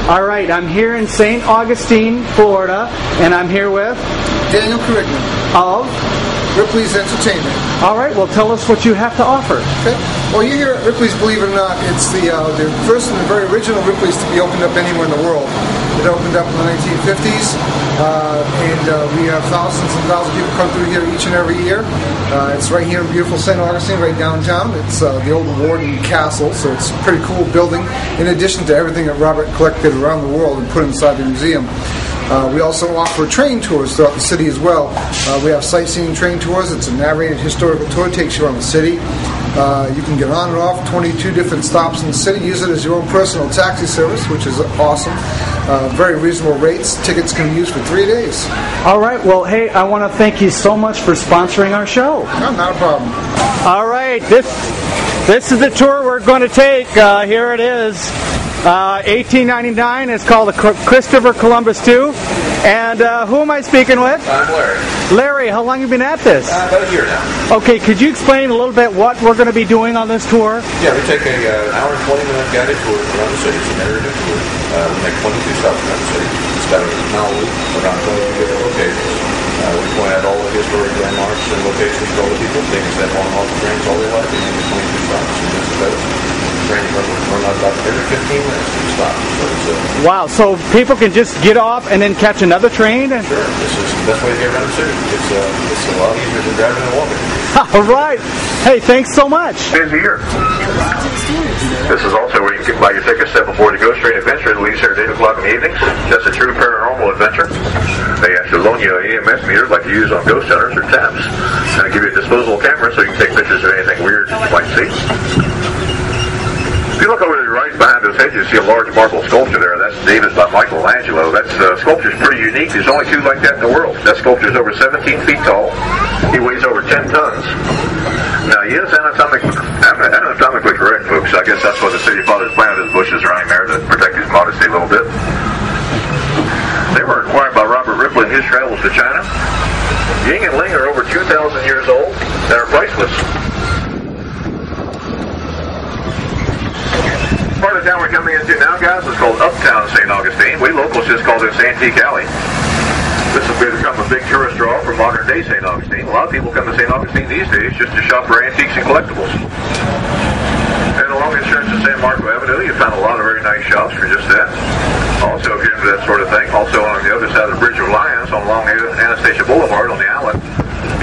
All right, I'm here in St. Augustine, Florida, and I'm here with Daniel Carignan of Ripley's Entertainment. All right, well, tell us what you have to offer. Okay. Well, you're here at Ripley's, believe it or not, it's the first and the very original Ripley's to be opened up anywhere in the world. It opened up in the 1950s, and we have thousands and thousands of people come through here each and every year. It's right here in beautiful St. Augustine, right downtown. It's the old Warden Castle, so it's a pretty cool building, in addition to everything that Robert collected around the world and put inside the museum. We also offer train tours throughout the city as well. We have sightseeing train tours. It's a narrated historical tour. It takes you around the city. You can get on and off 22 different stops in the city. Use it as your own personal taxi service, which is awesome. Very reasonable rates. Tickets can be used for 3 days. All right. Well, hey, I want to thank you so much for sponsoring our show. No, not a problem. All right. This is the tour we're going to take. Here it is. 1899. It's called the Christopher Columbus II. And who am I speaking with? I'm Larry. Larry, how long have you been at this? About a year now. Okay, could you explain a little bit what we're going to be doing on this tour? Yeah, we take an hour and 20-minute guided tour around the city. It's a narrative tour. We make 22 stops around the city. It's about a mile around 22 different locations. We point out all the historic landmarks and locations for all the people. They can step on and off the trains all they like. And then the 22 stops and visit those. Train run out about every 15 minutes to stop. So wow, so people can just get off and then catch another train? Sure, this is the best way to get around the city. It's a lot easier than driving and walking. All right. Hey, thanks so much. Busy here. This is also where you can buy your tickets, step aboard the Ghost Train Adventure that leaves here at 8 o'clock in the evenings. Just a true paranormal adventure. They actually loan you an EMS meter like you use on ghost hunters or taps. And they give you a disposable camera so you can take pictures of anything weird you might see. If you look over to the right behind those hedges, you see a large marble sculpture there. That's David by Michelangelo. That sculpture's pretty unique. There's only two like that in the world. That sculpture's over 17 feet tall. He weighs over 10 tons. Now, he is anatomically correct, folks. I guess that's why the city fathers planted his bushes around there to protect his modesty a little bit. They were acquired by Robert Ripley in his travels to China. Ying and Ling are over 2,000 years old. They're priceless. Part of town we're coming into now, guys, is called Uptown St. Augustine. We locals just call this Antique Alley. This has become a big tourist draw for modern-day St. Augustine. A lot of people come to St. Augustine these days just to shop for antiques and collectibles. And along the stretch of San Marco Avenue, you find a lot of very nice shops for just that. Also, if you're into that sort of thing, also on the other side of the Bridge of Lions, on along Anastasia Boulevard on the island,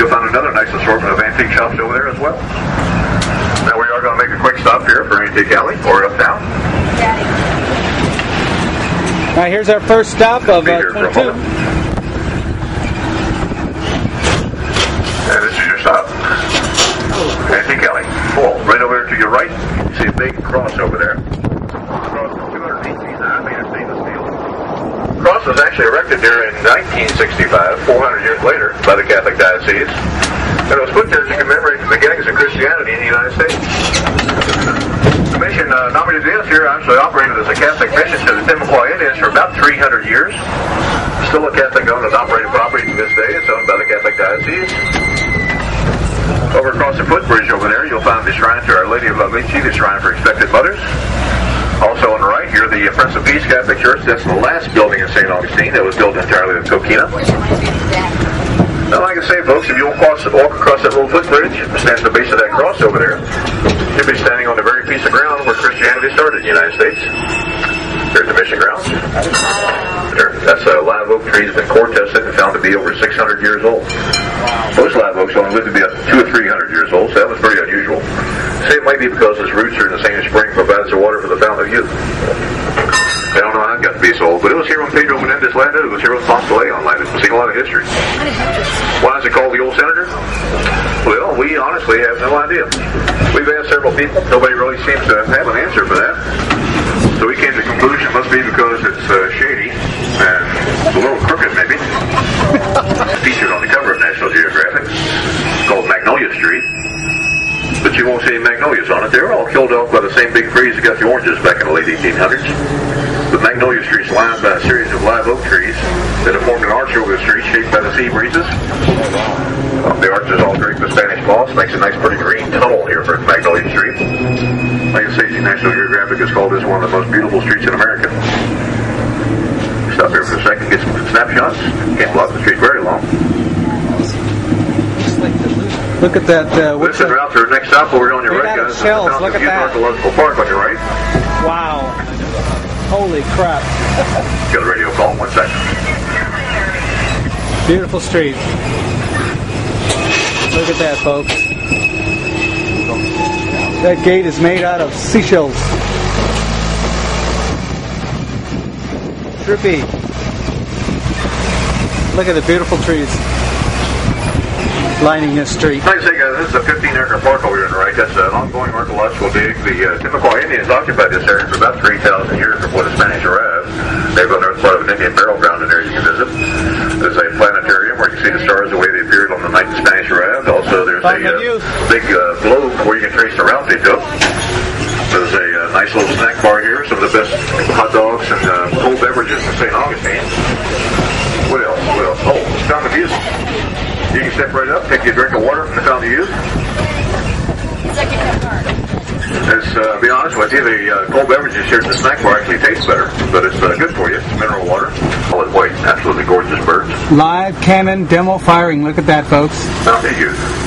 you'll find another nice assortment of antique shops over there as well. Now we are going to make a quick stop here for Antique Alley or Uptown. All right, here's our first stop of 22. And this is your stop. Antique Alley. Cool. Right over there to your right, you see a big cross over there. Cross is 218 meters stainless steel. The cross was actually erected there in 1965, 400 years later, by the Catholic Diocese. And it was put there to commemorate the beginnings of Christianity in the United States. The mission, Nombre de Dios here, actually operated as a Catholic mission to the Timucua Indians for about 300 years. Still a Catholic-owned and operated property to this day. It's owned by the Catholic Diocese. Over across the footbridge over there, you'll find the shrine to Our Lady of Lavici, the shrine for expected mothers. Also on the right here, the Prince of Peace Catholic Church. That's the last building in St. Augustine that was built entirely of coquina. Now, like I say, folks, if you walk across that little footbridge, stand at the base of that cross over there, you'll be standing on the very piece of ground where Christianity started in the United States. There's the mission grounds. There, that's a live oak tree that's been core tested and found to be over 600 years old. Most live oaks only live to be 200 or 300 years old, so that was pretty unusual. Say it might be because its roots are in the same spring provides the water for the fountain of youth. I don't know how it got to be so old, but it was here when Pedro Menendez landed. It was here when Ponce de Leon landed. We've seen a lot of history. Why is it called the Old Senator? Well, we honestly have no idea. We've asked several people. Nobody really seems to have an answer for that. So we came to the conclusion it must be because it's shady and a little crooked, maybe. Featured on the cover of National Geographic. It's called Magnolia Street. But you won't see any magnolias on it. They were all killed off by the same big freeze that got the oranges back in the late 1800s. The Magnolia Street's lined by a series of live oak trees that have formed an arch over the street shaped by the sea breezes. The arch is all draped with Spanish moss, makes a nice pretty green tunnel here for Magnolia Street. Like I say, National Geographic has called this one of the most beautiful streets in America. snapshots. Can't block the street very long. Look at that. This is route to our next stop over on your right, guys. Shells. Look at that. Archaeological Park on your right. Wow. Holy crap. Got a radio call. 1 second. Beautiful street. Look at that, folks. That gate is made out of seashells. Trippy. Look at the beautiful trees lining this street. Like I say, guys, this is a 15-acre park over here on the right. That's an ongoing archaeological dig. The typical Indians occupied this area for about 3,000 years before the Spanish arrived. They've got another part of an Indian burial ground in there you can visit. There's a planetarium where you can see the stars the way they appeared on the night the Spanish arrived. Also, there's a big globe where you can trace the route they took. There's a nice little snack bar here. Some of the best hot dogs and cold beverages in St. Augustine. What else? What else? Oh, Fountain of Youth. You can step right up, take you a drink of water from the Fountain of Youth. To be honest with you, the cold beverages here at the snack bar actually taste better, but it's good for you. It's mineral water. All is white. Absolutely gorgeous birds. Live cannon demo firing. Look at that, folks. Fountain of Youth.